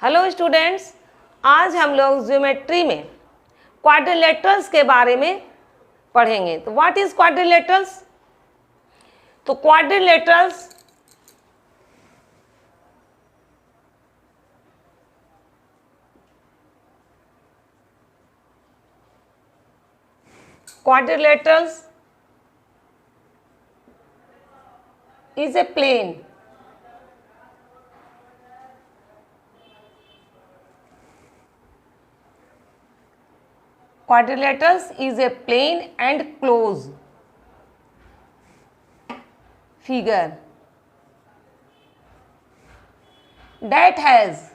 Hello students, आज हम लोग ज्योमेट्री में क्वाड्रिलेटरल्स के बारे में पढ़ेंगे। तो व्हाट इज क्वाड्रिलेटरल्स? तो quadrilaterals is a plane quadrilaterals is a plane and close figure that has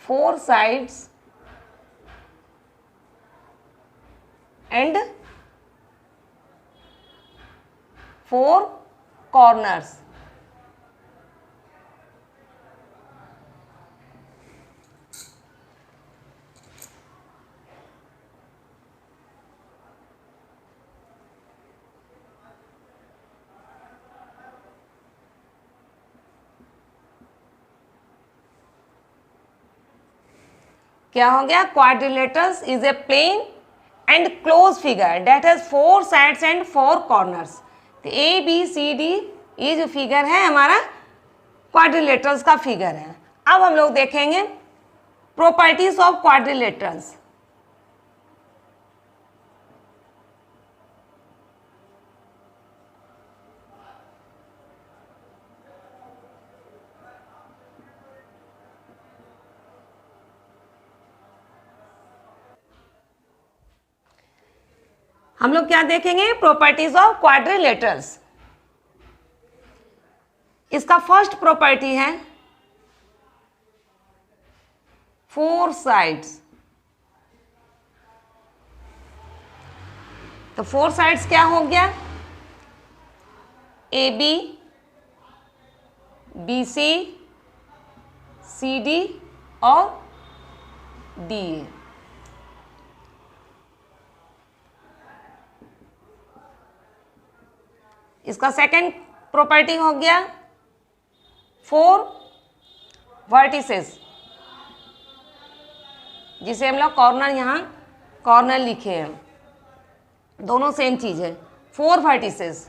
four sides and four corners. क्या हो गया? Quadrilaterals is a plane and close figure that has four sides and four corners. तो A B C D ये जो figure है हमारा quadrilaterals का figure है। अब हम लोग देखेंगे प्रॉपर्टीज ऑफ क्वाड्रिलेटरल्स। हम लोग क्या देखेंगे? Properties of quadrilaterals. इसका फर्स्ट प्रॉपर्टी है फोर साइड्स। तो फोर साइड्स क्या हो गया? A B, B C, C D और डी ए। इसका सेकंड प्रॉपर्टी हो गया फोर वर्टिसेस, जिसे हम लोग कॉर्नर यहाँ कॉर्नर लिखे हैं, दोनों सेम चीज है। फोर वर्टिसेस,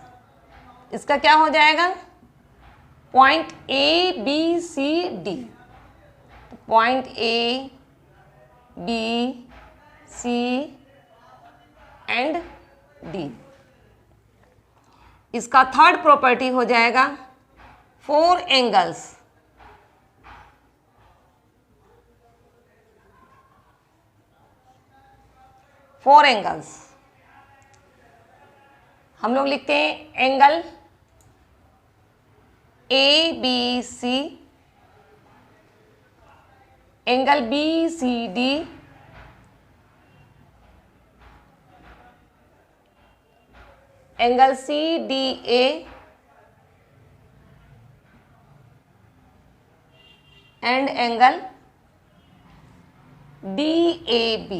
इसका क्या हो जाएगा? Point A B C D. Point A B C and D. इसका थर्ड प्रॉपर्टी हो जाएगा फोर एंगल्स। फोर एंगल्स हम लोग लिखते हैं angle A B C, angle B C D, angle C D A and angle D A B.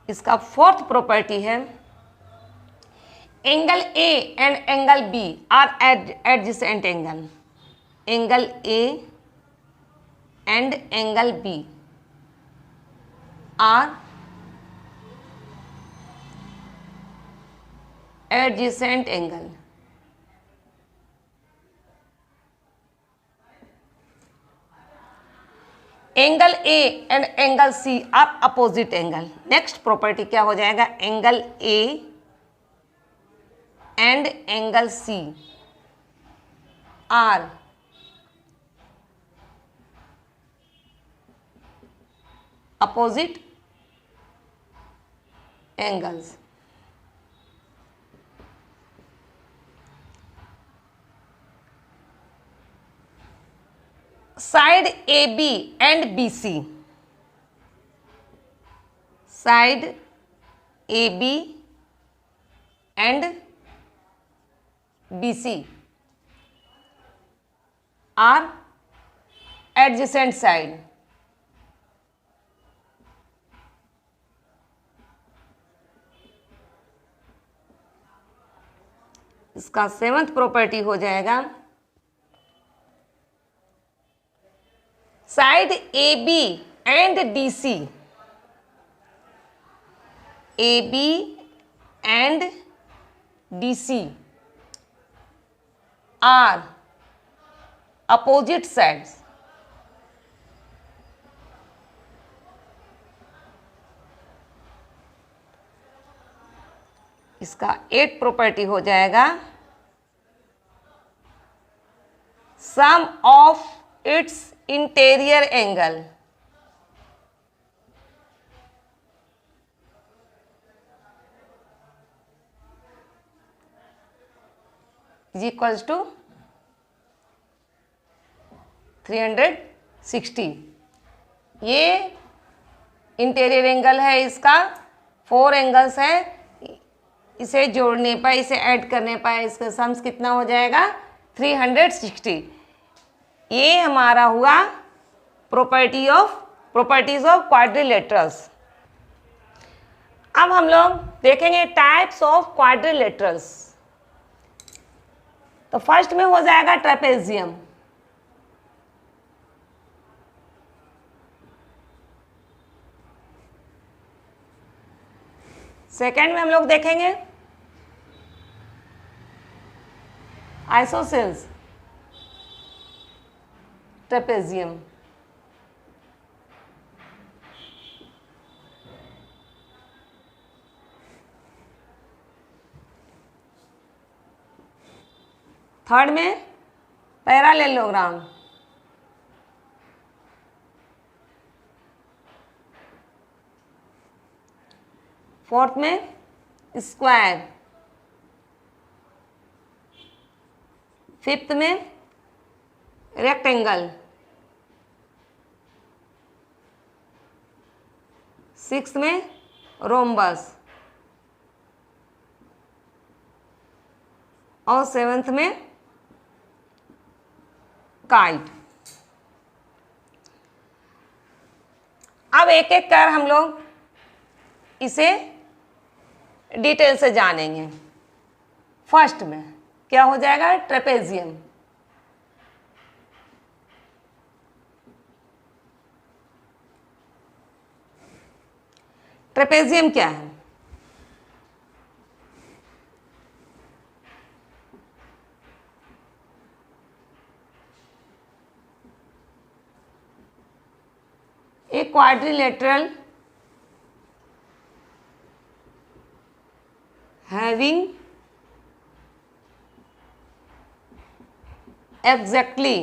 इसका fourth property है angle A and angle B are adjacent angle. Angle A and angle B are adjacent angle. Angle A and angle C are opposite angle. Next property क्या हो जाएगा? Angle A and angle C are opposite angles. Side AB and BC. Side AB and BC are adjacent side. इसका 7th property हो जाएगा side A B and D C, A B and D C are opposite sides. इसका 8th property हो जाएगा sum of its interior angle is equals to 360। ये interior angle है, इसका 4 angles है, इसे जोड़ने पर, इसे ऐड करने पर इसका सम्स कितना हो जाएगा 360। ये हमारा हुआ प्रॉपर्टीज ऑफ क्वाड्रिलेटरल्स। अब हम लोग देखेंगे टाइप्स ऑफ क्वाड्रिलेटरल्स। तो फर्स्ट में हो जाएगा ट्रेपेजियम, सेकेंड में हम लोग देखेंगे आइसोसेल्स ट्रेपेजियम, थर्ड में पैरालेलोग्राम, फोर्थ में स्क्वायर, फिफ्थ में रेक्टेंगल, सिक्स्थ में रोम्बस और सेवेंथ में काइट। अब एक एक कर हम लोग इसे डिटेल से जानेंगे। फर्स्ट में क्या हो जाएगा ट्रेपेजियम। ट्रेपेजियम क्या है? A quadrilateral having exactly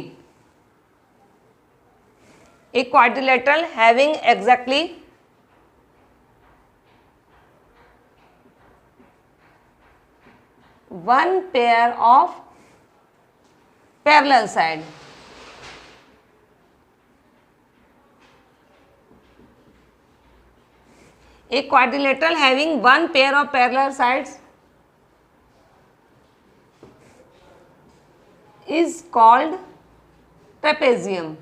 one pair of parallel side. A quadrilateral having one pair of parallel sides is called trapezium.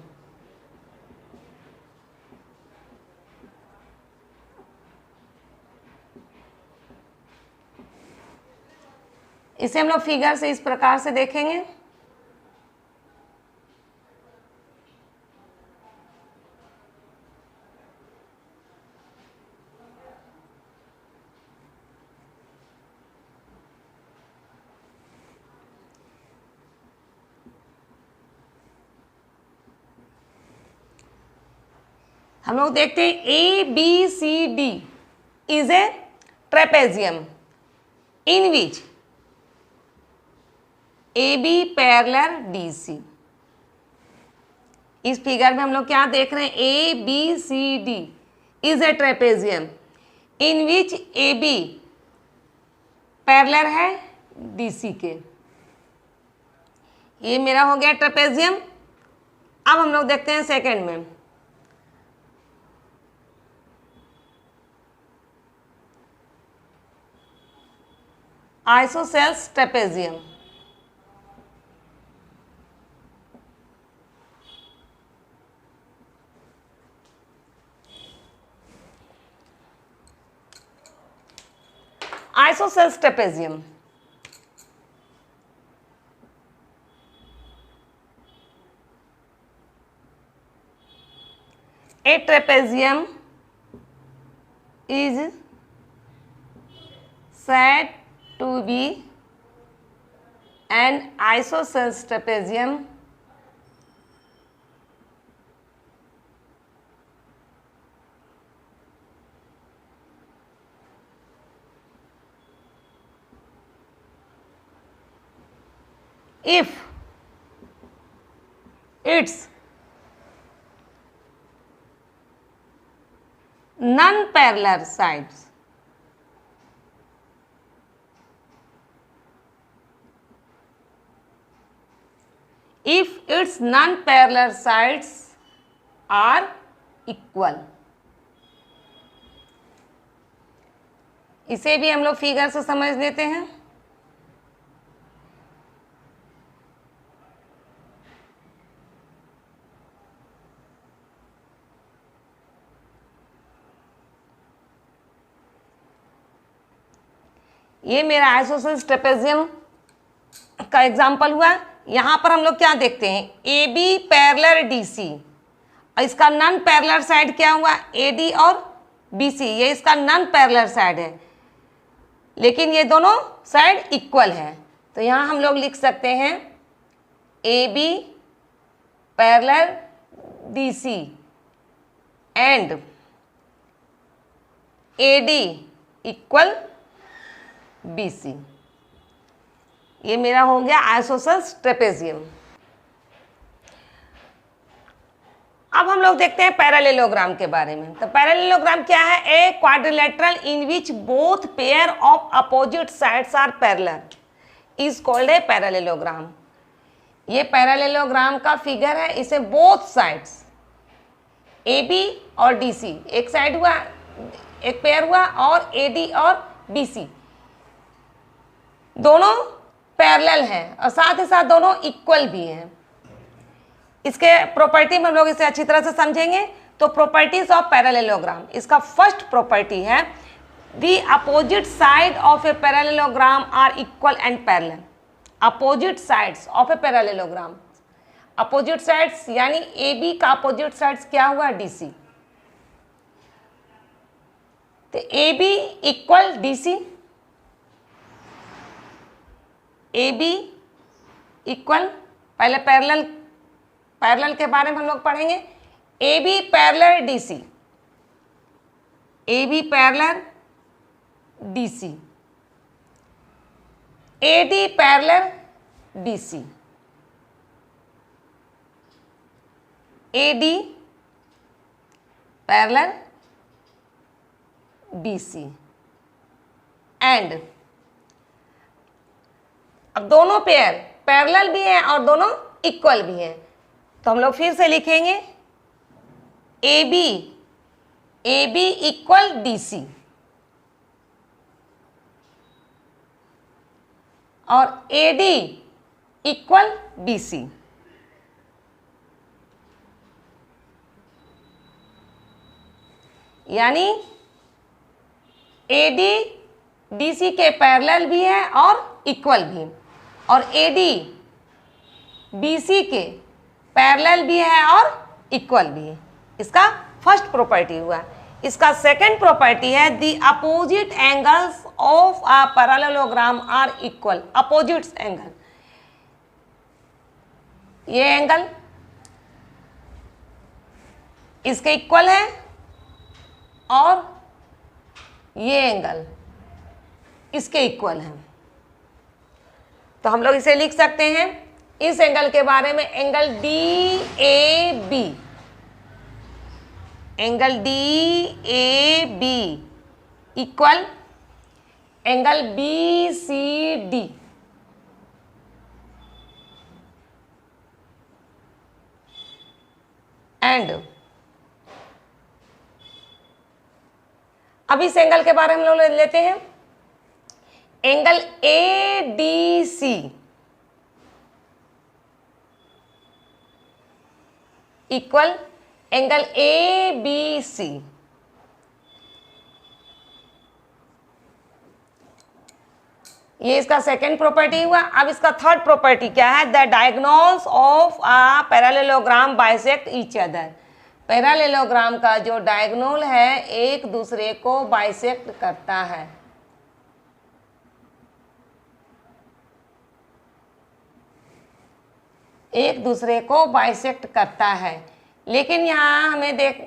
इसे हम लोग फिगर से इस प्रकार से देखेंगे। हम लोग देखते हैं A B C D is a trapezium in which A B parallel D C. इस फिगर में हम लोग क्या देख रहे हैं? A B C D is a trapezium in which A B parallel है डी सी के। ये मेरा हो गया ट्रेपेजियम। अब हम लोग देखते हैं सेकंड में। Isosceles trapezium. Isosceles trapezium A trapezium is said to be an isosceles trapezium if its non-parallel sides are equal। इसे भी हम लोग फिगर से समझ लेते हैं। ये मेरा आइसोसेलेस ट्रेपेजियम का एग्जाम्पल हुआ। यहाँ पर हम लोग क्या देखते हैं, A B parallel D C, और इसका नॉन पैरेलल साइड क्या हुआ, ए डी और बी सी। ये इसका नॉन पैरेलल साइड है, लेकिन ये दोनों साइड इक्वल है। तो यहाँ हम लोग लिख सकते हैं A B parallel D C and A D equal B C. ये मेरा हो गया आइसोसेलेस ट्रेपेजियम। अब हम लोग देखते हैं पैरेललोग्राम के बारे में। तो पैरेललोग्राम क्या है, a quadrilateral in which both pair of opposite sides are parallel is called a parallelogram. ये पैरेललोग्राम का फिगर है। इसे बोथ साइड्स ए बी और डी सी, एक साइड हुआ, एक पेयर हुआ, और ए डी और बी सी दोनों पैरेलल हैं और साथ ही साथ दोनों इक्वल भी हैं। इसके प्रॉपर्टी में हम लोग इसे अच्छी तरह से समझेंगे। तो प्रॉपर्टीज ऑफ पैरेललोग्राम, इसका फर्स्ट प्रॉपर्टी है the opposite side of a parallelogram are equal and parallel. Opposite sides of a parallelogram, opposite sides यानी ए बी का अपोजिट साइड्स क्या हुआ, डी सी। तो A B equal D C, A B equal, पहले parallel के बारे में हम लोग पढ़ेंगे। A B parallel D C, A B parallel D C, A D parallel D C, A D parallel D C and, अब दोनों पेयर पैरेलल भी हैं और दोनों इक्वल भी हैं। तो हम लोग फिर से लिखेंगे A B equal D C और A D equal B C. यानी ए डी डी सी के पैरेलल भी है और इक्वल भी, और ए डी बी सी के पैरेलल भी है और इक्वल भी है। इसका फर्स्ट प्रॉपर्टी हुआ। इसका सेकंड प्रॉपर्टी है the opposite angles of a parallelogram are equal. Opposite angle, ये एंगल इसके इक्वल है और ये एंगल इसके इक्वल है। तो हम लोग इसे लिख सकते हैं इस एंगल के बारे में, angle D A B, angle D A B equal angle B C D. And अब इस एंगल के बारे में हम लोग लेते हैं angle A D C equal angle A B C. ये इसका सेकेंड प्रॉपर्टी हुआ। अब इसका थर्ड प्रॉपर्टी क्या है, the diagonals of a parallelogram bisect each other. Parallelogram का जो डायगोनल है एक दूसरे को बाइसेक्ट करता है। एक दूसरे को बाइसेक्ट करता है। लेकिन यहाँ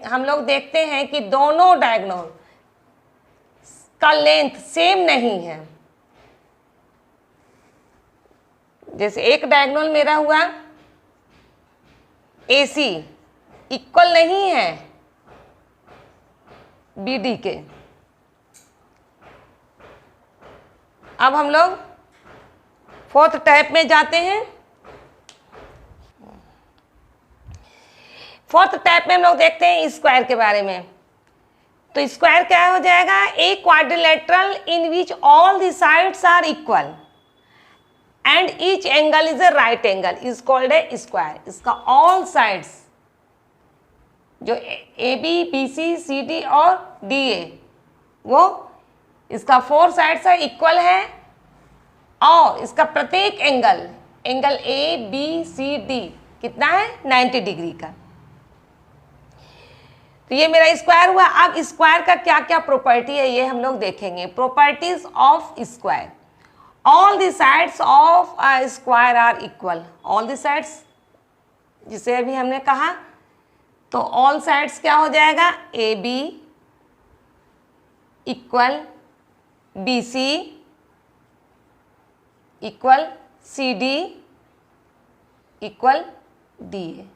हम लोग देखते हैं कि दोनों डायगोनल का लेंथ सेम नहीं है। जैसे एक डायगोनल मेरा हुआ AC इक्वल नहीं है BD के। अब हम लोग फोर्थ टाइप में जाते हैं। फोर्थ टाइप में हम लोग देखते हैं स्क्वायर के बारे में। तो स्क्वायर क्या हो जाएगा? A quadrilateral in which all the sides are equal and each angle is a right angle is called a square. इसका ऑल साइड्स जो AB BC CD और DA वो इसका 4 साइड्स है इक्वल है और इसका प्रत्येक एंगल ABCD कितना है? 90 डिग्री का। तो ये मेरा स्क्वायर हुआ। अब स्क्वायर का क्या क्या प्रॉपर्टी है ये हम लोग देखेंगे। Properties of square. All the sides of a square are equal. All the sides जिसे अभी हमने कहा, तो ऑल साइड्स क्या हो जाएगा? AB equal BC equal CD equal DA।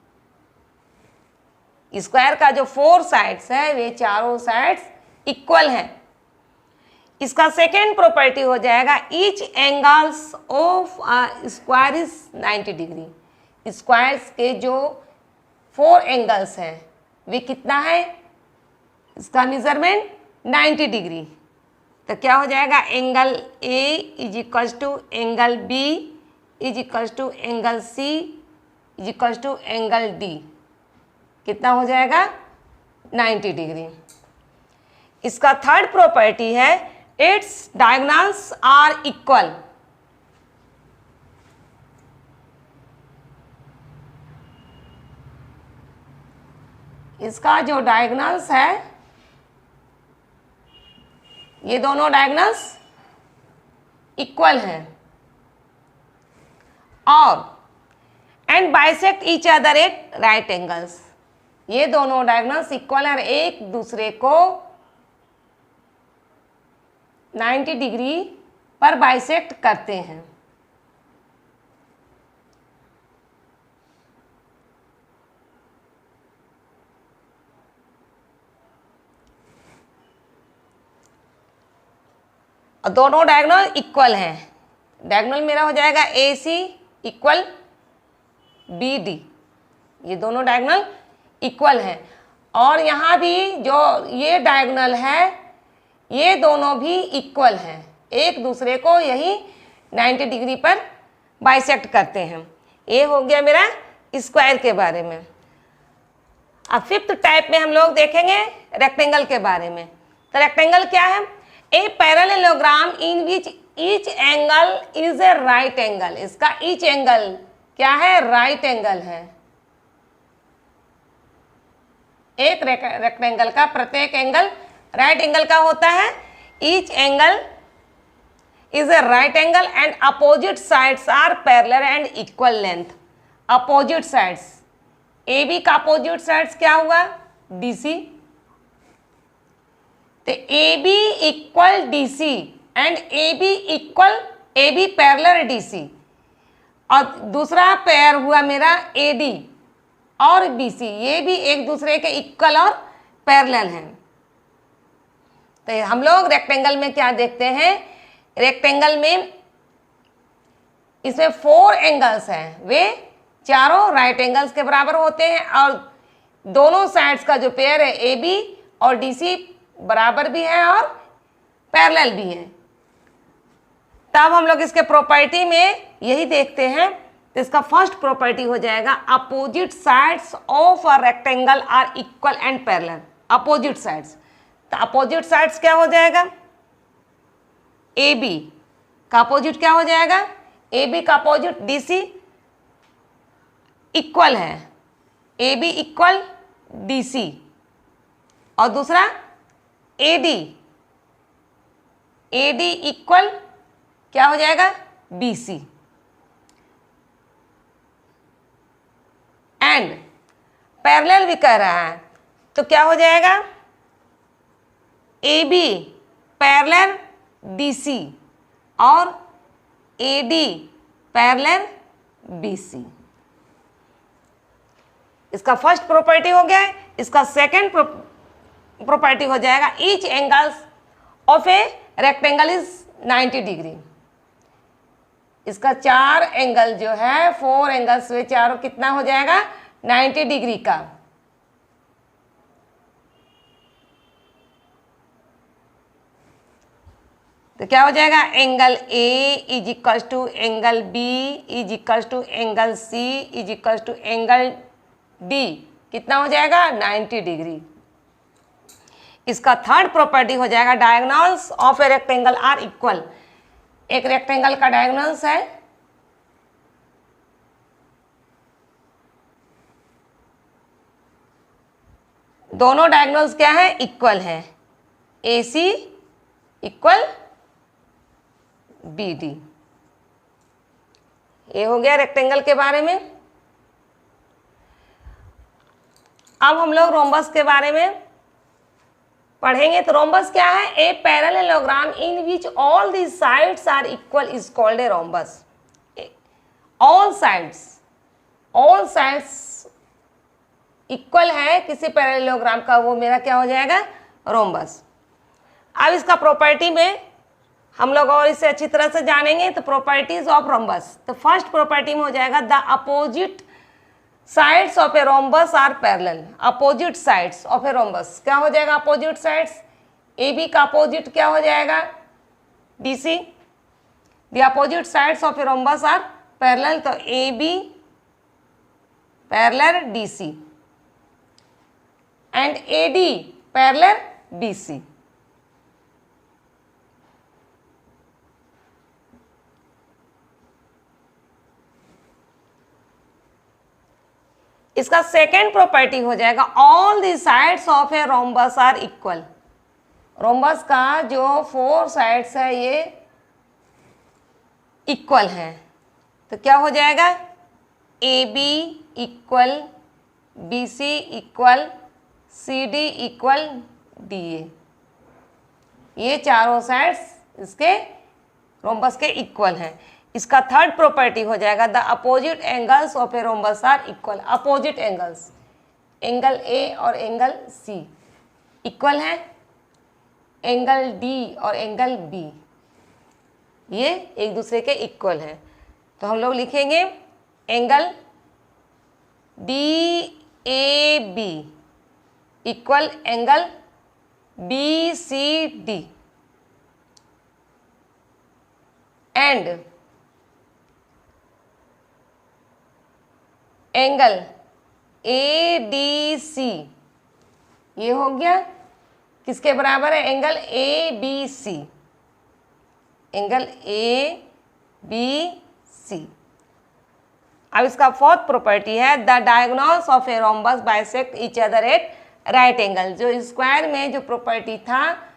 Square का जो 4 साइड्स है वे चारों साइड्स इक्वल हैं। इसका सेकेंड प्रॉपर्टी हो जाएगा each angles of square is 90 degree. Squares के जो 4 एंगल्स हैं वे कितना है? इसका मेजरमेंट 90 डिग्री। तो क्या हो जाएगा? Angle A is equal to angle B is equal to angle C is equal to angle D। कितना हो जाएगा? 90 डिग्री। इसका थर्ड प्रॉपर्टी है इट्स डायगोनल्स आर इक्वल। इसका जो डायगोनल्स है ये दोनों डायगोनल्स इक्वल हैं और and bisect each other at right angles. ये दोनों डायगोनल्स इक्वल और एक दूसरे को 90 डिग्री पर बाइसेक्ट करते हैं। और दोनों डायगोनल इक्वल हैं। डायगोनल मेरा हो जाएगा AC इक्वल BD। ये दोनों डायगोनल इक्वल हैं और यहाँ भी जो ये डायगोनल है ये दोनों भी इक्वल हैं। एक दूसरे को यही 90 डिग्री पर बाइसेक्ट करते हैं। ये हो गया मेरा स्क्वायर के बारे में। अब फिफ्थ टाइप में हम लोग देखेंगे रेक्टेंगल के बारे में। तो रेक्टेंगल क्या है? A parallelogram in which each angle is a right angle. इसका ईच एंगल क्या है? राइट एंगल है। एक रेक्टेंगल का प्रत्येक एंगल राइट एंगल का होता है। Each angle is a right angle and opposite sides are parallel and equal length. Opposite sides AB का अपोजिट साइड्स क्या हुआ? DC। तो AB equal DC and AB parallel DC। और दूसरा पेयर हुआ मेरा AD और BC। ये भी एक दूसरे के इक्वल और पैरेलल हैं। तो हम लोग रेक्टेंगल में क्या देखते हैं? रेक्टेंगल में इसमें 4 एंगल्स हैं, वे चारों राइट एंगल्स के बराबर होते हैं और दोनों साइड्स का जो पेयर है AB और DC बराबर भी है और पैरेलल भी है। तब हम लोग इसके प्रॉपर्टी में यही देखते हैं। तो इसका फर्स्ट प्रॉपर्टी हो जाएगा opposite sides of a rectangle are equal and parallel. Opposite sides, तो अपोजिट साइड्स क्या हो जाएगा? AB का अपोजिट क्या हो जाएगा? AB का अपोजिट DC इक्वल है। AB इक्वल DC और दूसरा AD, AD इक्वल क्या हो जाएगा BC एंड पैरेलल भी कह रहा है तो क्या हो जाएगा AB पैरेलल DC और AD पैरेलल BC। इसका फर्स्ट प्रॉपर्टी हो गया है। इसका सेकंड प्रॉपर्टी हो जाएगा each angles of a rectangle is 90 degree. इसका 4 एंगल जो है 4 एंगल्स में चारों कितना हो जाएगा 90 डिग्री का। तो क्या हो जाएगा angle A is equal to angle B is equal to angle C is equal to angle D कितना हो जाएगा 90 डिग्री। इसका थर्ड प्रॉपर्टी हो जाएगा diagonals of a rectangle are equal. एक रेक्टेंगल का डायगोनल्स है दोनों डायगोनल्स क्या है इक्वल है AC इक्वल BD। ये हो गया रेक्टेंगल के बारे में। अब हम लोग रोम्बस के बारे में पढ़ेंगे। तो रोम्बस क्या है a parallelogram in which all the sides are equal is called a rhombus. All sides equal है किसी पैरेललोग्राम का वो मेरा क्या हो जाएगा रोम्बस। अब इसका प्रॉपर्टी में हम लोग और इसे अच्छी तरह से जानेंगे। तो प्रॉपर्टीज ऑफ रोम्बस तो फर्स्ट प्रॉपर्टी में हो जाएगा the opposite sides of a rhombus are parallel. Opposite sides of a rhombus क्या हो जाएगा अपोजिट साइड्स AB का अपोजिट क्या हो जाएगा DC। The opposite sides of a rhombus are parallel तो AB parallel DC and AD parallel BC। इसका second property हो जाएगा all the sides of a rhombus are equal. Rhombus का जो 4 साइड्स है ये इक्वल है तो क्या हो जाएगा AB equal BC equal CD equal DA। ये चारों साइड्स इसके रोम्बस के इक्वल हैं। इसका थर्ड प्रॉपर्टी हो जाएगा the opposite angles of a rhombus are equal. Opposite angles angle A और एंगल C इक्वल है एंगल D और एंगल B ये एक दूसरे के इक्वल हैं। तो हम लोग लिखेंगे angle DAB equal angle BCD and angle ADC ये हो गया किसके बराबर है एंगल ABC। Angle ABC। अब इसका फोर्थ प्रॉपर्टी है the diagonals of a rhombus bisect each other at right angle. जो स्क्वायर में जो प्रॉपर्टी था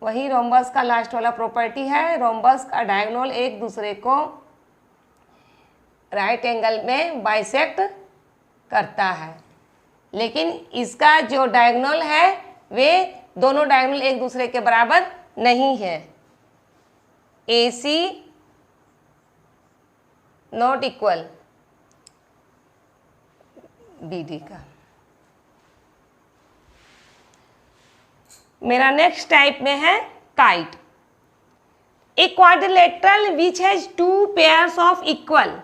वही रोम्बस का लास्ट वाला प्रॉपर्टी है। रोम्बस का डायगोनल एक दूसरे को राइट एंगल में बाइसेक्ट करता है लेकिन इसका जो डायगोनल है वे दोनों डायगोनल एक दूसरे के बराबर नहीं है। AC नॉट इक्वल BD का। मेरा नेक्स्ट टाइप में है kite. A quadrilateral which has 2 pairs of equal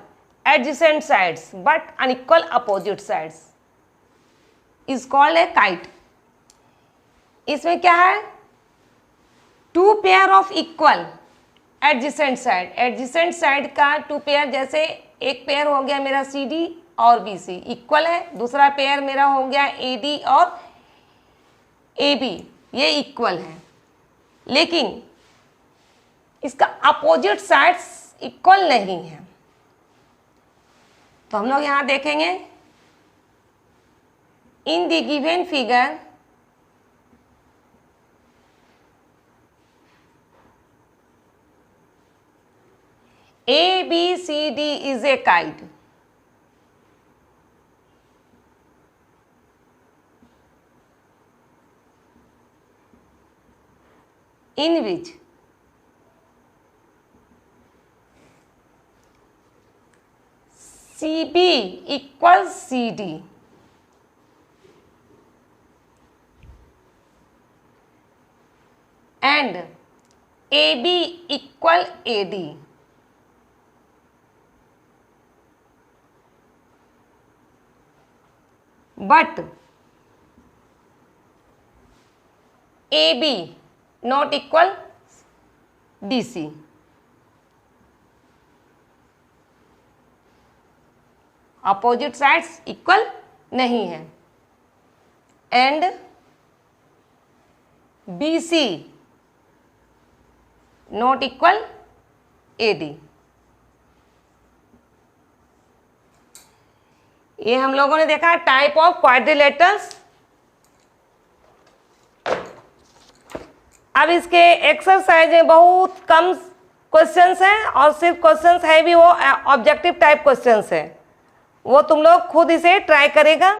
adjacent sides but unequal opposite sides is called a kite। इसमें क्या है 2 pair of equal adjacent side. Adjacent side का 2 pair जैसे एक पेयर हो गया मेरा CD और BC इक्वल है। दूसरा पेयर मेरा हो गया AD और AB ये इक्वल है लेकिन इसका अपोजिट साइड्स इक्वल नहीं है। तो हम लोग यहाँ देखेंगे in the given figure A, B, C, D is a kite. In which CB equals CD and AB equal AD. But AB not equal DC. Opposite sides equal नहीं है and BC not equal AD. ये हम लोगों ने देखा type of quadrilaterals. अब इसके exercise में बहुत कम क्वेश्चंस हैं और सिर्फ क्वेश्चंस है भी वो ऑब्जेक्टिव टाइप क्वेश्चंस है, वो तुम लोग खुद इसे ट्राई करेगा.